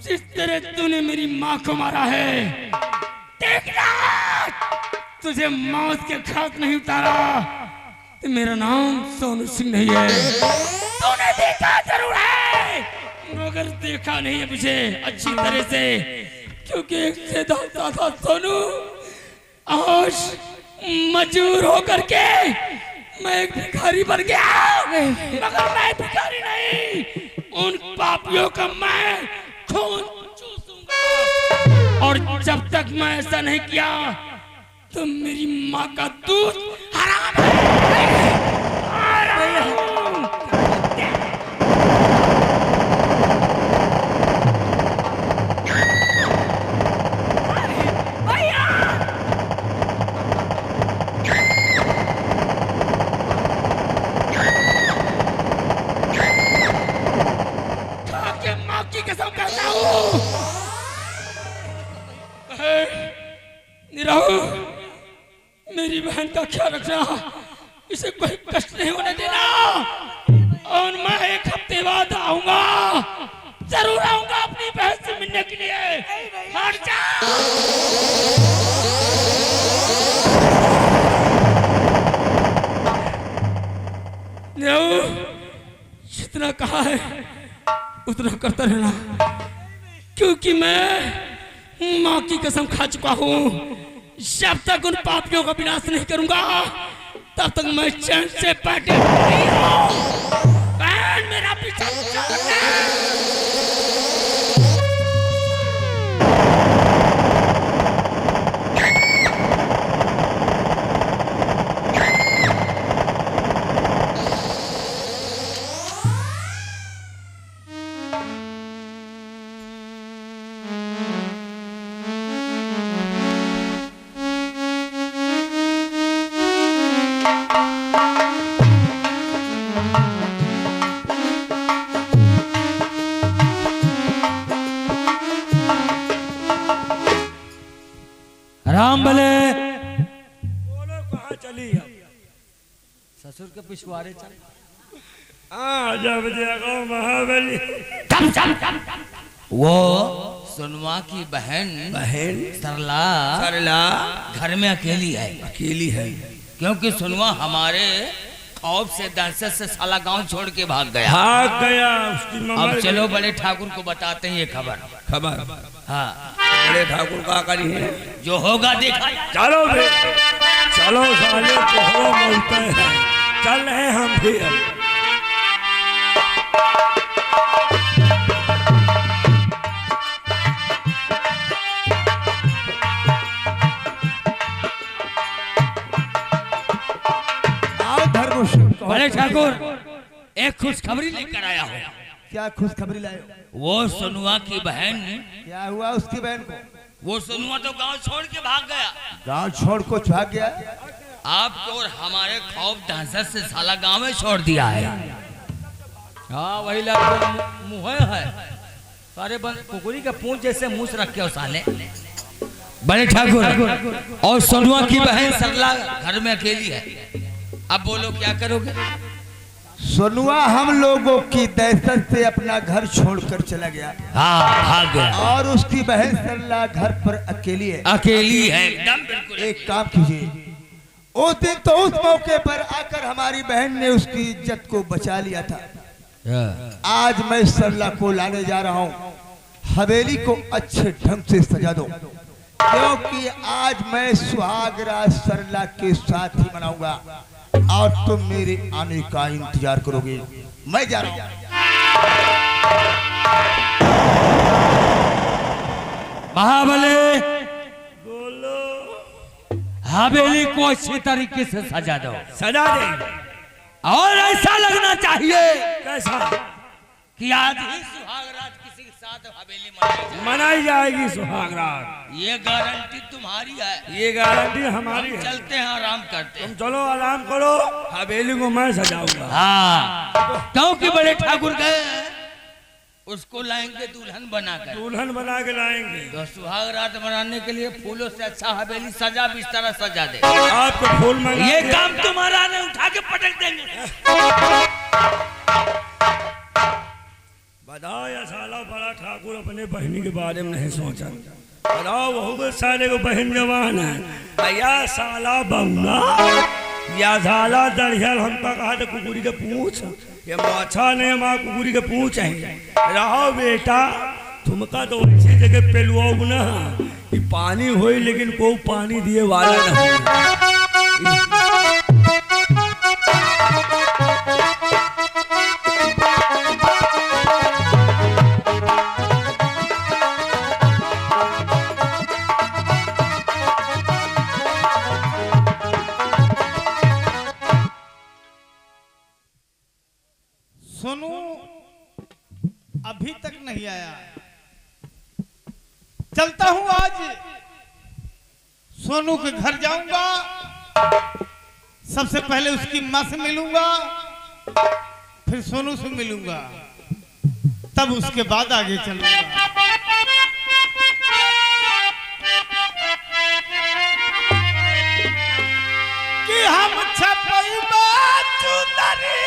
जिस तरह तूने मेरी माँ को मारा है, देखना तुझे मौत के घाट नहीं उतारा तो मेरा नाम सोनू सिंह नहीं है। तूने देखा जरूर है मगर देखा नहीं है मुझे अच्छी तरह से, क्योंकि एक से दाता था सोनू। आज मजबूर होकर के मैं एक भिखारी बन गया, मगर मैं भिखारी नहीं, उन पापियों का मैं खून चूसूंगा। और जब तक मैं ऐसा नहीं किया तो मेरी माँ का दूध हराम है। माँ की कसम करता हूँ निराहु, मेरी बहन का ख्याल रखना, इसे कोई कष्ट नहीं होने देना। और मैं एक हफ्ते बाद आऊंगा, जरूर आऊंगा अपनी बहन से मिलने के लिए। हट जा। जितना कहा है उतना करता रहना, क्योंकि मैं माँ की कसम खा चुका हूँ। जब तक उन पापियों का विनाश नहीं करूंगा तब तक मैं चैन से बैठे नहीं हूँ। बहन मेरा पीछा छोड़। राम भले बोलो कहाँ चली अब? ससुर के पिछवाड़े चल। जब देखो महाबली। वो सुनवा की बहन सरला सरला घर में अकेली है, क्योंकि सुनवा हमारे खौफ से दहशत से साला गांव छोड़ के भाग गया। उसकी अब चलो बड़े ठाकुर को बताते हैं ये खबर। हाँ, बड़े ठाकुर का करी है, जो होगा देखा। चलो चलो साले तो बोलते हैं, चल रहे हम भी। बड़े ठाकुर एक खुशखबरी लेकर आया हो। क्या खुशखबरी लाए? वो सुनुआ की बहन। क्या हुआ उसकी बहन को? वो सुनुआ तो गांव छोड़ के भाग गया। गांव छोड़ को भाग गया? आपको और हमारे खौफ दहशत से साला गांव में छोड़ दिया है। हाँ वही मुँह है सारे कुकुरी का पूंछ जैसे मुँह रख के साले। बड़े ठाकुर और सोनुआ की बहन सरला घर में अकेली है। अब बोलो क्या करोगे? सोनुआ हम लोगों की दहशत से अपना घर छोड़कर चला गया। हाँ भाग गया। और उसकी बहन सरला घर पर अकेली है। एकदम बिल्कुल। एक काम कीजिए, उस दिन तो उस मौके पर आकर हमारी बहन ने उसकी इज्जत को बचा लिया था। आज मैं सरला को लाने जा रहा हूँ। हवेली को अच्छे ढंग से सजा दो, क्योंकि आज मैं सुहागरात सरला के साथ ही मनाऊंगा और तुम मेरे आने का इंतजार करोगे। मैं जा रहा हूं। महाबली बोलो। हवेली को अच्छी तरीके से सजा दो। सजा देंगे, और ऐसा लगना चाहिए कैसा कि आज ही सुहागरात किसी के साथ हवेली मनाई जाएगी। सुहागरात ये गारंटी तुम्हारी है। ये गारंटी हमारी है। चलते हैं, आराम करते हैं। तुम चलो आराम करो, हवेली को मैं सजाऊंगा। हाँ, क्योंकि बड़े ठाकुर गए उसको लाएंगे दुल्हन बनाकर। दुल्हन बना के लाएंगे। तो सुहाग रात मनाने के लिए फूलों से अच्छा हवेली सजा बिस्तर सजा दे। आपको फूल मंगा ये काम तुम्हारा नहीं, उठा के पटक देंगे। बताओ या साला बड़ा ठाकुर अपने बहनी के बारे में नहीं सोचा। बताओ वहू साले को बहन जवान है या साला बंगा या साला दरियल। हम तो कहा था कुकुरी के पूछ, ये माछा ने माँ कुकुरी के पूछ है। रहो बेटा तुमका तो ऐसी जगह पे लुआओ ना कि पानी हो लेकिन को पानी दिए वाला ना हो। सोनू अभी तक नहीं आया। चलता हूं, आज सोनू के घर जाऊंगा, सबसे पहले उसकी मां से मिलूंगा, फिर सोनू से मिलूंगा, तब उसके बाद आगे चलूंगा। कि हम छपैबा चुंदरी,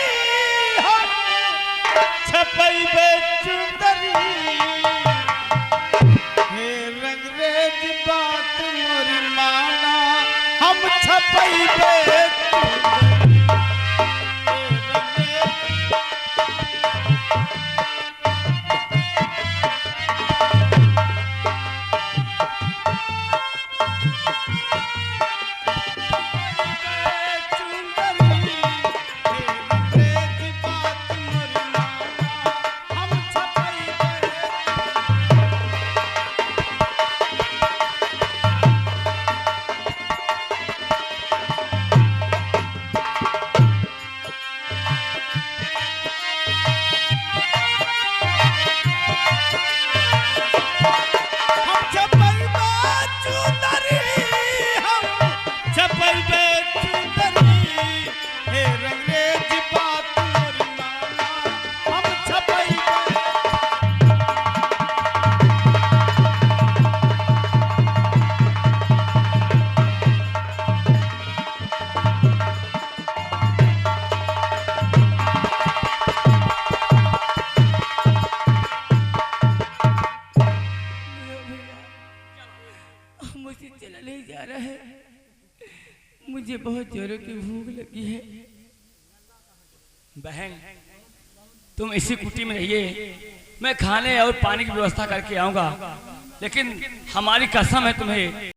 छपैबे चुंदरी, हे रंगरेज बात मोरी माना, हम छपैबे मुझे बहुत जोरों की भूख लगी है। बहन तुम इसी कुटी में रहिए, मैं खाने और पानी की व्यवस्था करके आऊंगा, लेकिन हमारी कसम है तुम्हें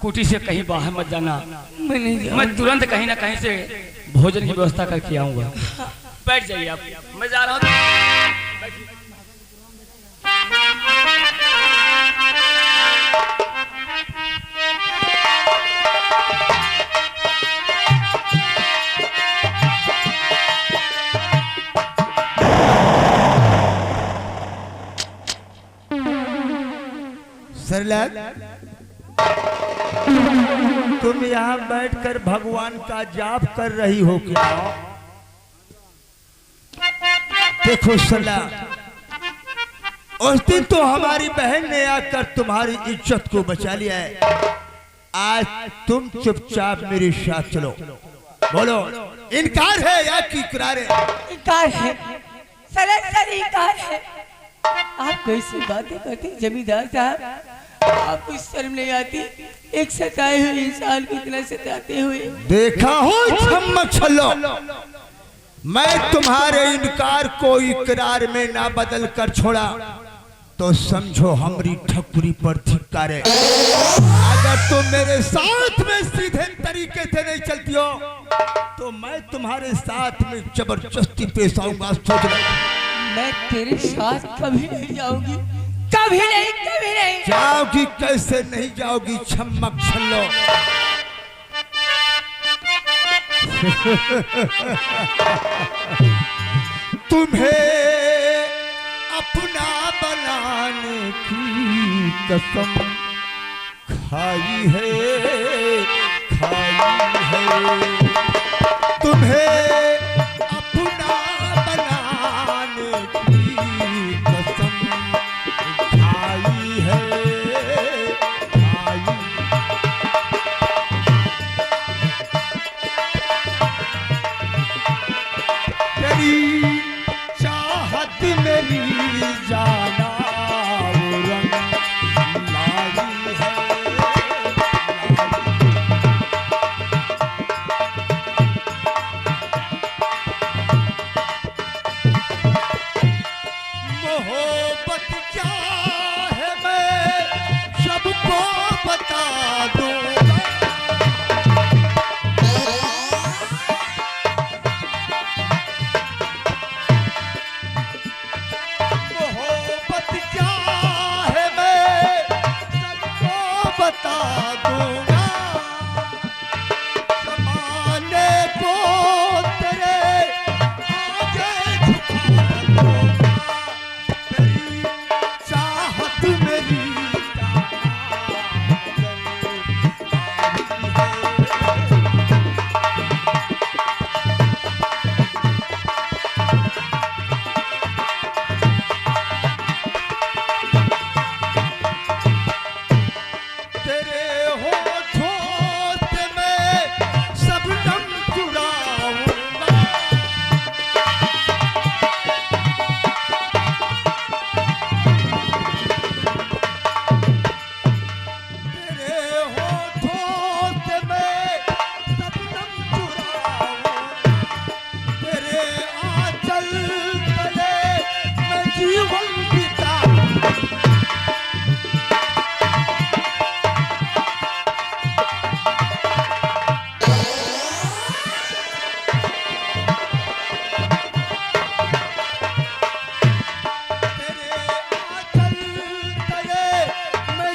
कुटी से कहीं बाहर मत जाना। मैं तुरंत कहीं ना कहीं से भोजन की व्यवस्था करके आऊंगा। बैठ जाइए आप, मैं जा रहा हूँ। सरलग तुम यहाँ बैठकर भगवान का जाप कर रही हो क्या? देखो सरलग, उस दिन तो हमारी बहन ने आकर तुम्हारी इज्जत को बचा लिया है। आज तुम चुपचाप मेरे साथ चलो। बोलो, इनकार है या कि इकरार है? इनकार है, सरासर इनकार है। आप कैसी बातें करते जमींदार साहब? आपको शर्म नहीं आती? एक सताए हुए इंसान को इतना सताते हुए। देखा हो छम्म छल्लो, मैं तुम्हारे इनकार को इकरार में ना बदल कर छोड़ा तो समझो हमारी ठकुरी पर धिक्कार है। अगर तुम मेरे साथ में सीधे तरीके से नहीं चलती हो तो मैं तुम्हारे साथ में जबरदस्ती पेश आऊंगा। सोच लो। मैं तेरे साथ कभी नहीं जाऊंगी, कभी नहीं, कभी नहीं। जाओगी? कैसे नहीं जाओगी छम्मक छल्लो? तुम्हें अपना बनाने की कसम खाई है, खाई है। तुम्हें अपना बनाने की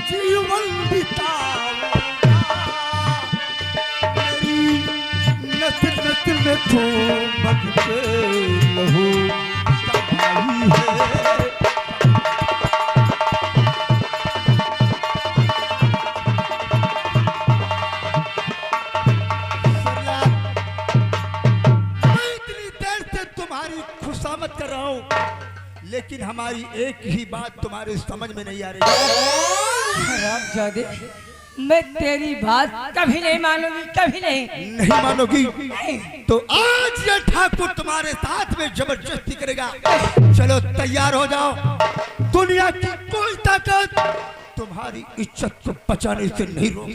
जीवन बिताऊंगा, मेरी नस नस में ठूमक के लहू समाई है। मैं इतनी देर से तुम्हारी खुशामद कर रहा हूँ, लेकिन हमारी एक ही बात तुम्हारे समझ में नहीं आ रही। हरामजादे, मैं तेरी बात कभी नहीं मानूंगी, कभी नहीं। नहीं मानोगी तो आज ये ठाकुर तुम्हारे साथ में जबरदस्ती करेगा। चलो तैयार हो जाओ, दुनिया की कोई ताकत तुम्हारी इज्जत को बचाने से नहीं रोक।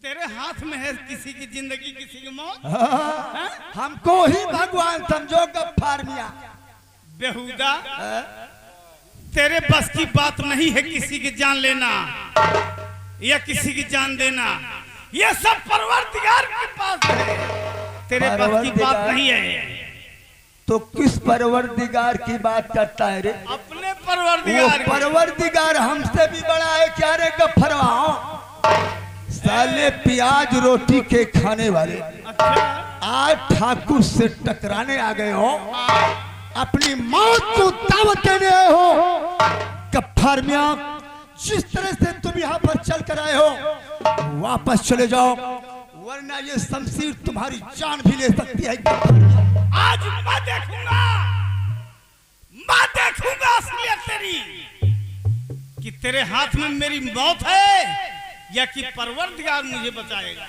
तेरे हाथ में है किसी की जिंदगी किसी की मौत। हमको ही भगवान समझो गफ्फार मियां। बेहुदा, तेरे बस की बात नहीं है किसी की जान लेना या किसी की जान देना। ये सब परवरदिगार के पास है, तेरे बस की बात नहीं है। तो किस परवरदिगार की बात करता है रे? अपने परवरदिगार की। परवरदिगार हमसे भी बड़ा है क्या रे गफ्फरवा? साले प्याज रोटी के खाने वाले आज ठाकुर से टकराने आ गए हो, अपनी मौत को दावत देने आए हो। गफ्फार मियां, जिस तरह से तुम यहाँ पर चल कर आए हो वापस चले जाओ, वरना ये शमशीर तुम्हारी जान भी ले सकती है। आज मैं देखूंगा असलियत तेरी, कि तेरे हाथ में मेरी मौत है या कि परवरदिगार मुझे बचाएगा।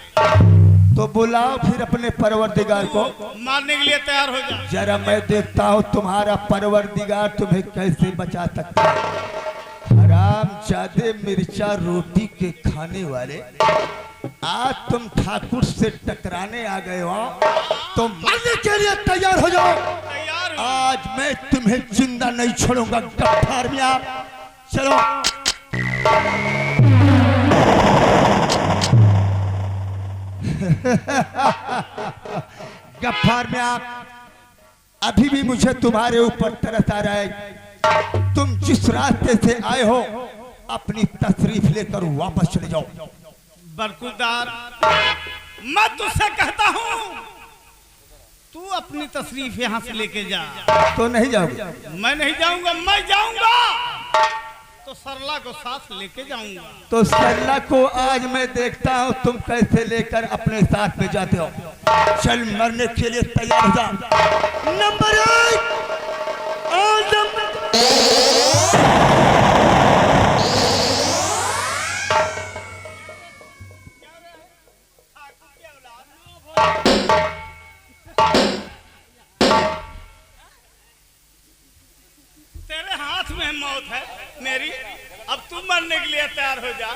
तो बुलाओ फिर अपने परवरदिगार को, मारने के लिए तैयार हो जा। जरा मैं देखता हूँ तुम्हारा परवरदिगार तुम्हें कैसे बचा सकता है। हरामजादे मिर्चा रोटी के खाने वाले, आज तुम ठाकुर से टकराने आ गए हो तो मरने के लिए तैयार हो जाओ। तैयार हो। आज मैं तुम्हें जिंदा नहीं छोड़ूंगा गफ्फार मियां। चलो गफ्फार मियां, अभी भी मुझे तुम्हारे ऊपर तरस आ रहा है। तुम जिस रास्ते से आए हो अपनी तशरीफ लेकर वापस चले जाओ। बरकुदार, मैं तुझसे कहता हूँ तू अपनी तशरीफ यहाँ से लेके जा। तो नहीं जाओगे? मैं नहीं जाऊंगा, मैं जाऊंगा तो सरला को साथ लेके जाऊंगा। तो सरला को आज मैं देखता हूँ तुम कैसे लेकर अपने साथ में जाते हो। चल मरने के लिए तैयार हो जा। नंबर 1 तेरे हाथ में मौत है मेरी, अब तू मरने के लिए तैयार हो जा।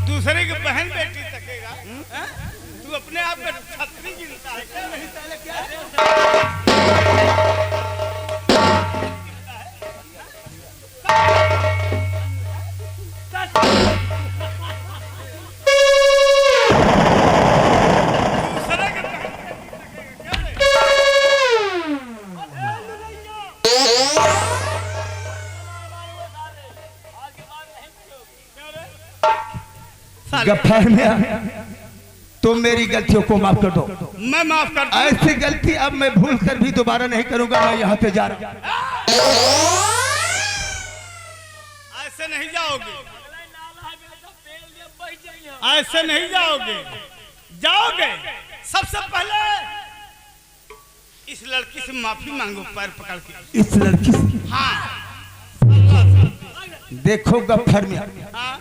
दूसरे की बहन बेटी तकेगा, तू अपने आप में छतरी गिनता है क्या? नहीं साले क्या गफ्फार मियां, तुम मेरी गलतियों को माफ कर दो। मैं माफ कर दूं। ऐसी गलती अब मैं भूल कर भी दोबारा नहीं करूंगा। मैं यहाँ से जा रहा हूँ। ऐसे नहीं जाओगे, ऐसे नहीं जाओगे। जाओगे सबसे पहले इस लड़की से माफी मांगो, पैर पकड़ के। इस लड़की से? हाँ। देखो गफ्फार मियां, हाँ।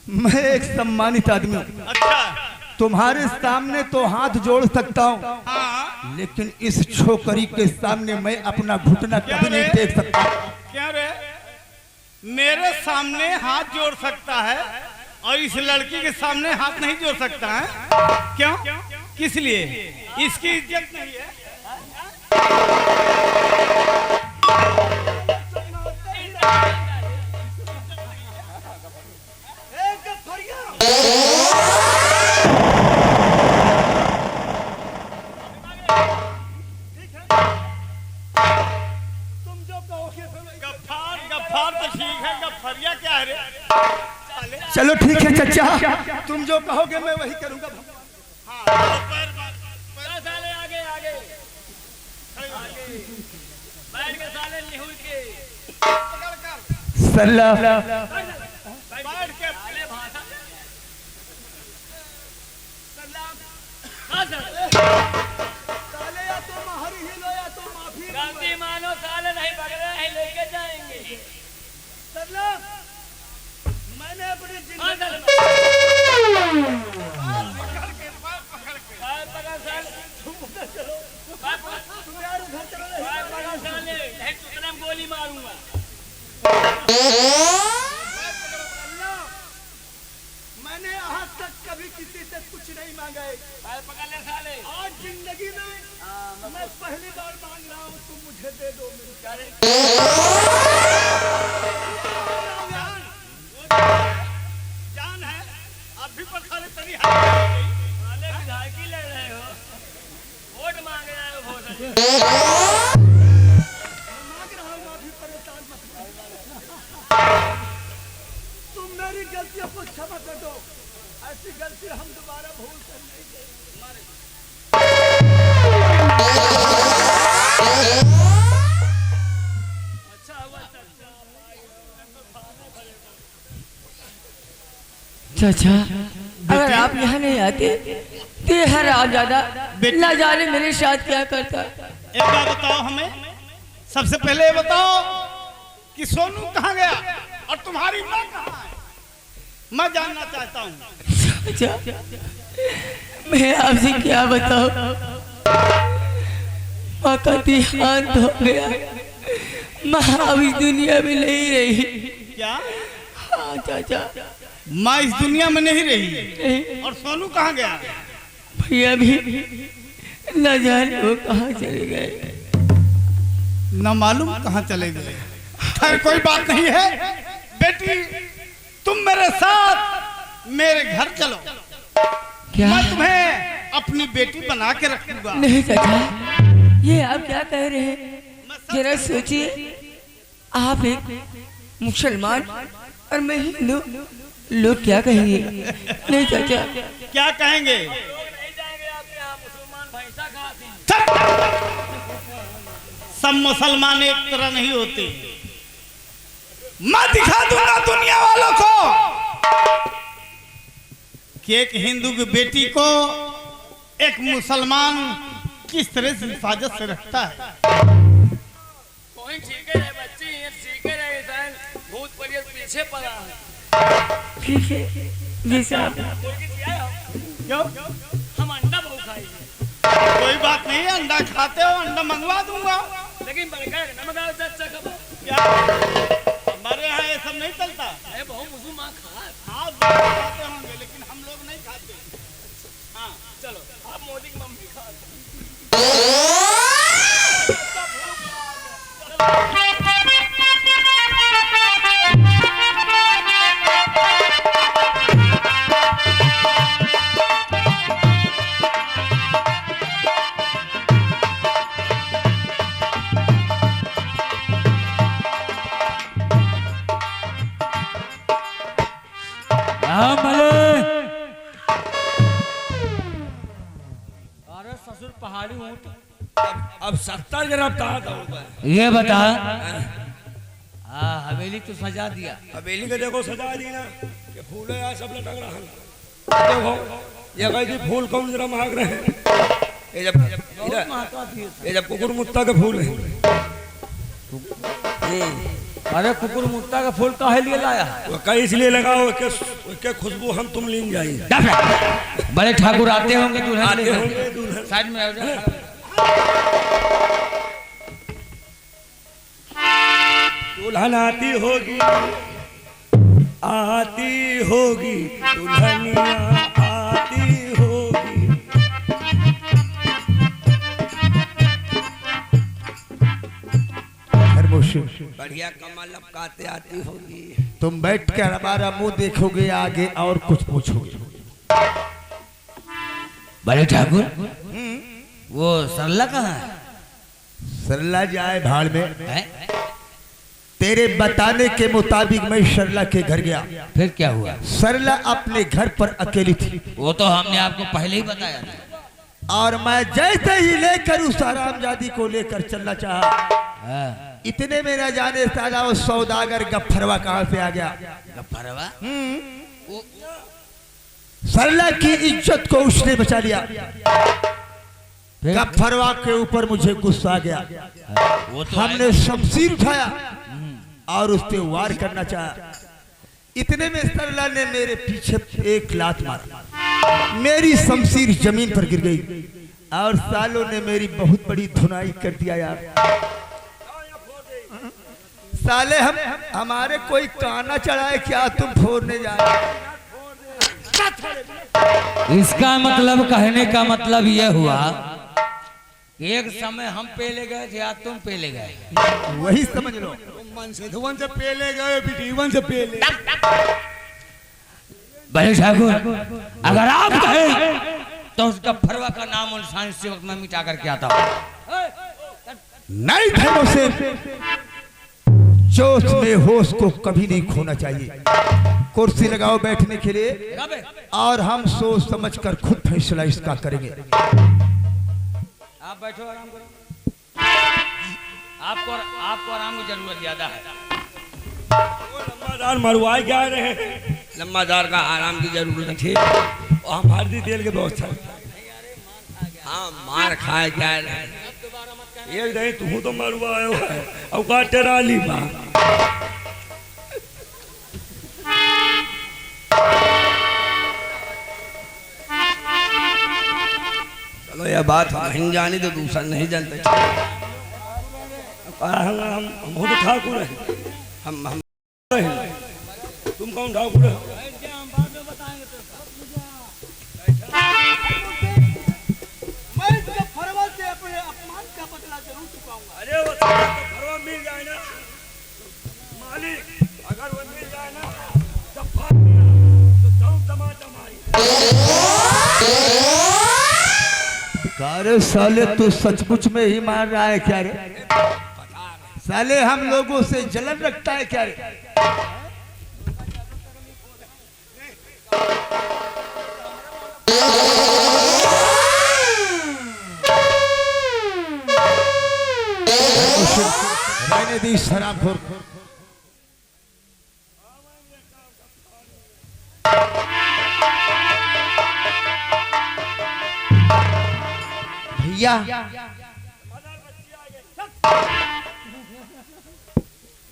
मैं एक सम्मानित आदमी हूँ। अच्छा। तुम्हारे सामने तो हाथ जोड़ सकता हूँ, हाँ। लेकिन इस छोकरी के सामने मैं अपना घुटना कभी नहीं टेक सकता। क्या रे? मेरे सामने हाथ जोड़ सकता है और इस लड़की के सामने हाथ नहीं जोड़ सकता है? क्यों? किस लिए? इसकी इज्जत नहीं है? गफ्फार, गफ्फार तो ठीक है, गफ्फरिया क्या है रे? चलो ठीक है चचा, तुम जो कहोगे मैं वही करूंगा। हाँ, पैर साले आगे आगे बैठ के साले निहुर के पकड़ कर सल्ला बैठ के साले भाषा हाँ सर गलती मानो, साले नहीं पकड़ रहे हैं, लेके जाएंगे। मैंने अपनी हाँ जिंदगी पकड़ साले पकड़ साले नहीं गोली मारूंगा। मैंने आज तक कभी किसी से कुछ नहीं मांगा है। पकड़ ले साले। आज जिंदगी में मैं पहली बार मांग रहा हूँ, तुम मुझे दे दो। जान है अभी पर खाली तरी साले विधायकी लड़ रहे हो, वोट मांग रहे हो, वोट मांग रहा हूँ, अभी परेशान मत हो। तुम मेरी गलतियों को क्षमा कर दो। ऐसी गलती हम दोबारा भूल कर नहीं देंगे। चाचा अगर आप यहाँ नहीं आते तो ये हर आजादा ना जाने मेरे साथ क्या करता। एक बात बताओ हमें, सबसे पहले ये बताओ कि सोनू कहाँ गया और तुम्हारी माँ कहाँ है? मैं जानना चाहता हूँ। चाचा मैं आपसे क्या बताऊं, माँ का देहांत हो गया। माँ अब इस दुनिया में नहीं रही। क्या? हाँ चाचा, माँ इस दुनिया में नहीं रही नहीं। और सोनू कहाँ गया? भैया भी न जाने वो कहाँ चले गए। न मालूम कहाँ चले गए। खैर कोई बात नहीं है बेटी, तुम मेरे साथ मेरे घर चलो। क्या? मैं तुम्हें अपनी बेटी बना के रखूंगा। नहीं चाचा, ये आप क्या कह रहे हैं? जरा सोचिए, आप एक मुसलमान और मैं हिंदू, लोग क्या कहेंगे? नहीं चाचा। क्या कहेंगे? नहीं जाएंगे आपके यहाँ, मुसलमान भैंसा खाते हैं। सब मुसलमान एक तरह नहीं होते। मैं दिखा दूंगा दुनिया वालों को कि एक हिंदू की बेटी को एक मुसलमान किस तरह से हिफाजत से रखता है। कोई ठीक है बच्ची, ये ठीक है इंसान, भूत परियत पीछे पड़ा है। ठीक है जी साहब। क्यों? हम अंडा बहुत खाएंगे, कोई बात नहीं, अंडा खाते हो, अंडा मंगवा दूंगा। लेकिन बड़का नमक डाल अच्छा खबर। क्या हमारे यहाँ ये सब नहीं चलता? अरे बहुत मुसलमान खा। हाँ खाते होंगे, लेकिन हम लोग नहीं खाते। हाँ चलो आप मोदी की मम्मी खा। भले पहाड़ी ऊँट। अब 70 गिरफ्तार करूंगा। ये बता, हाँ हवेली तो सजा दिया, हवेली के देखो सजा दी ना, ये फूल है यार सब लटक रहा है। देखो ये कहीं फूल कौन जरा महक रहे हैं, ये जब कुकुर मुत्ता के फूल है। अरे कुकुर मुत्ता का फूल काहे लिए लाया? वो कहीं इसलिए लगाओ के खुशबू हम तुम लीन जाएंगे। बड़े ठाकुर आते होंगे दुल्हन आते लेकर। होंगे दुल्हन। साइड में आ जाओ। दुल्हन आती होगी दुल्हनिया आती होगी। बढ़िया कमर लपकाते आती होगी। तुम बैठ कर हमारा मुंह देखोगे, आगे और कुछ पूछोगे। बड़े ठाकुर, वो सरला कहाँ है? सरला जाए भाड़ में। हैं? तेरे बताने के मुताबिक मैं सरला के घर गया। फिर क्या हुआ? सरला अपने घर पर अकेली थी वो तो हमने आपको पहले ही बताया था। और मैं जैसे ही लेकर उस हरामजादी को लेकर चलना चाहा, हाँ। इतने में न जाने साला वो सौदागर गफ्फरवा कहाँ से आ गया। गफ्फरवा? सरला की इज्जत को उसने बचा लिया। फिर? गफ्फरवा के ऊपर मुझे गुस्सा आ गया। वो तो हमने शमशीर उठाया और उस पे वार करना चाहा। इतने में सरला ने मेरे पीछे एक लात मारा, मेरी शमशीर जमीन पर गिर गई और सालों ने मेरी बहुत बड़ी धुनाई कर दिया यार। साले हमारे कोई काना चढ़ाए क्या, तुम फोड़ने जा रहे? इसका मतलब, कहने का मतलब यह हुआ कि एक समय हम पेले गए थे, आज तुम पेले गए। वही समझ लो। मन से धुवन से पेले गए, जीवन से पेले। बड़े ठाकुर, अगर आप कहें तो उसका फरवा का नाम और निशान इसी वक्त में मिटा करके आता हूं। नहीं थे उसे, जोश में होश को कभी नहीं खोना चाहिए। कुर्सी लगाओ बैठने के लिए और हम सोच समझ कर खुद फैसला इसका करेंगे। आप बैठो, आराम करो। आपको आराम की जरूरत ज्यादा है। लम्बादार मरवाए जा रहे हैं, लम्बादार का आराम की जरूरत है और हमारी तेल के व्यवस्था। हाँ मार खाए जा रहे हैं, एक नहीं तू तो मरवाए हो अवकाश टेरा ली बा। चलो यह बात हम नहीं जानी तो दूसरा नहीं जानते। हम तो ठाकुर हैं, हम तुम कौन ठाकुर है? अरे वो फरवा मिल जाए ना मालिक, अगर वो मिल जाए ना तो जाऊं टमाटर मारी। अरे साले तू सचमुच में ही मार रहा है क्या रे? साले हम लोगों से जलन रखता है क्या रे? रहने दी शराबखोर।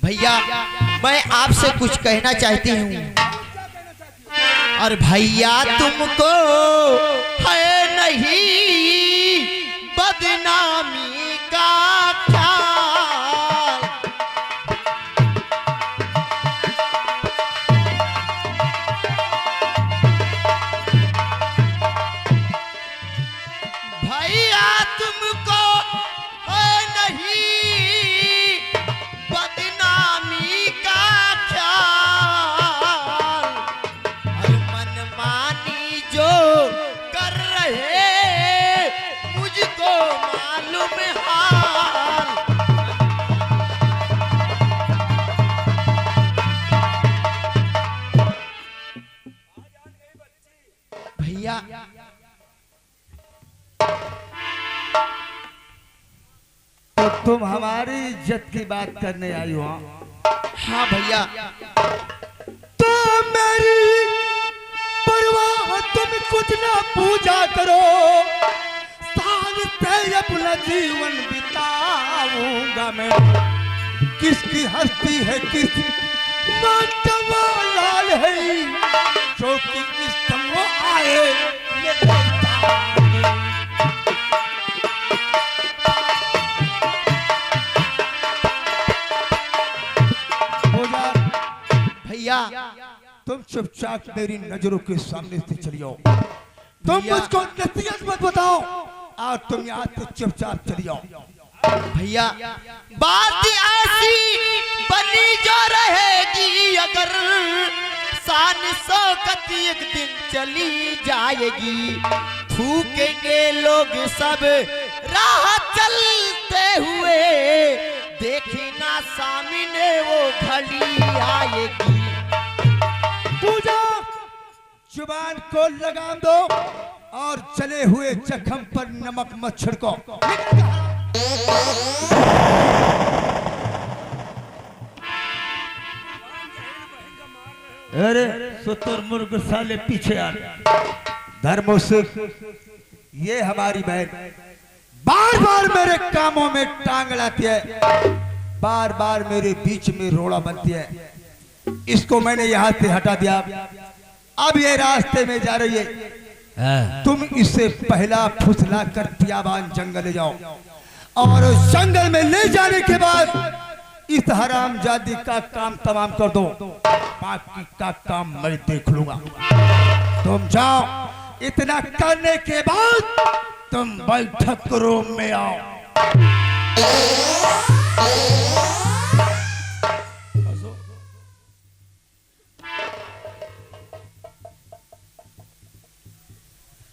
भैया मैं आपसे कुछ कहना चाहती हूँ। और भैया तुमको है नहीं बदनामी का ख्याल, भैया तुमको है नहीं बदनामी का ख्याल, और मनमानी जो कर रहे मुझको मालूम हाल। तुम हमारी इज्जत की बात करने आई हो? हाँ भैया, तो मेरी परवाह तुम कुछ ना पूजा करो, साल से अपना जीवन बिताऊंगा मैं। किसकी हस्ती है किस माटवा लाल है, जो कि इस दम आए मेरे सामने। भैया तुम चुपचाप मेरी नजरों के सामने से चली जाओ। तुम मुझको नसीहत मत बताओ और तुम यहाँ से चुपचाप चली जाओ। भैया, बात ऐसी बनी जो रहेगी, अगर शान शौकत एक दिन चली जाएगी। फूकेंगे लोग सब राह चलते हुए, देखी ना सामने वो घड़ी आएगी। पूजा, जुबान को लगाम दो और चले हुए जख्म पर नमक मत छिड़को। अरे शुतुरमुर्ग साले पीछे आ। धर्मों से ये हमारी बहन बार बार मेरे कामों में टांग लाती है, बार बार मेरे बीच में रोड़ा बनती है। इसको मैंने यहाँ से हटा दिया, अब ये रास्ते में जा रही है। तुम इसे पहला फुसला कर पियाबान जंगल ले जाओ, और जंगल में ले जाने के बाद इस हरामजादी का काम तमाम कर दो, बाकी का काम मैं देख लूंगा। तुम जाओ, इतना करने के बाद तुम बैठक रूम में आओ।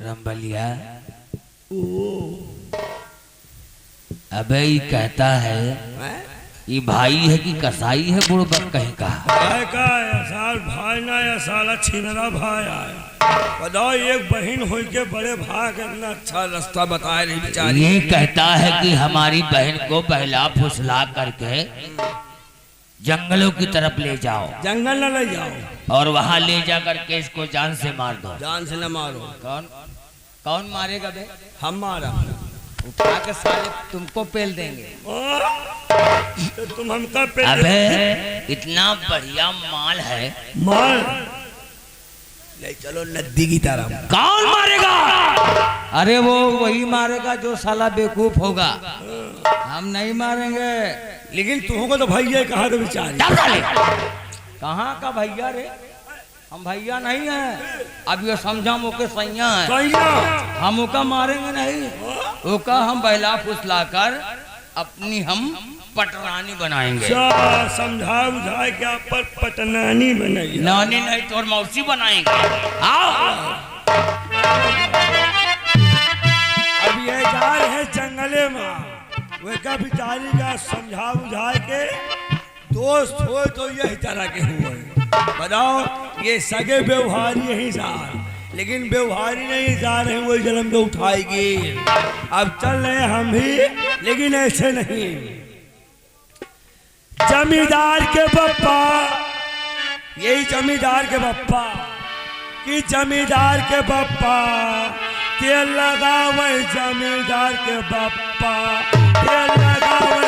रंबलिया, अबे ये कहता है ये भाई है कि कसाई है, बुड़बक कहीं का। भाई का साल भाई ना या साला छिनरा भाई आया। बताओ, एक बहन हो के बड़े भाई का इतना अच्छा रास्ता बताए नहीं बेचारी। ये कहता है कि हमारी बहन को बहला फुसला करके जंगलों की तरफ ले जाओ। जंगल न ले जाओ, और वहां ले जा करके इसको जान से मार दो। जान से न मारो। कौन कौन मारेगा बे? हम मारा। उठा के साले तुमको पेल देंगे। तो तुम हमका पे अबे इतना बढ़िया माल है, मार ले चलो नदी की तरफ। कौन मारेगा? अरे वो वही मारेगा जो साला बेवकूफ होगा, हम नहीं मारेंगे। लेकिन तुमको तो भैया कहा तो बेचारी। कहाँ का भैया रे? हम भैया नहीं है। अब ये समझा मोके सैया है, भैया हम ओका मारेंगे नहीं। ओका हम बहला फुसला कर अपनी हम पटरानी बनाएंगे। समझा बुझा के आप पर पटनानी बनाइए। नानी नहीं तो मौसी बनाएंगे। आओ। अब ये जा रहे जंगले में, वे का बिचारी का समझा बुझा के दोस्त हो तो यही तरह के हुए। बताओ, ये सगे व्यवहारी यही सार, लेकिन व्यवहारी नहीं जा रहे, वही जन्म को उठाएगी। अब चल रहे हम भी, लेकिन ऐसे नहीं। जमींदार के पप्पा, यही जमींदार के पप्पा कि जमींदार के पप्पा तेल लगावे, जमींदार के पप्पा तेल लगावे।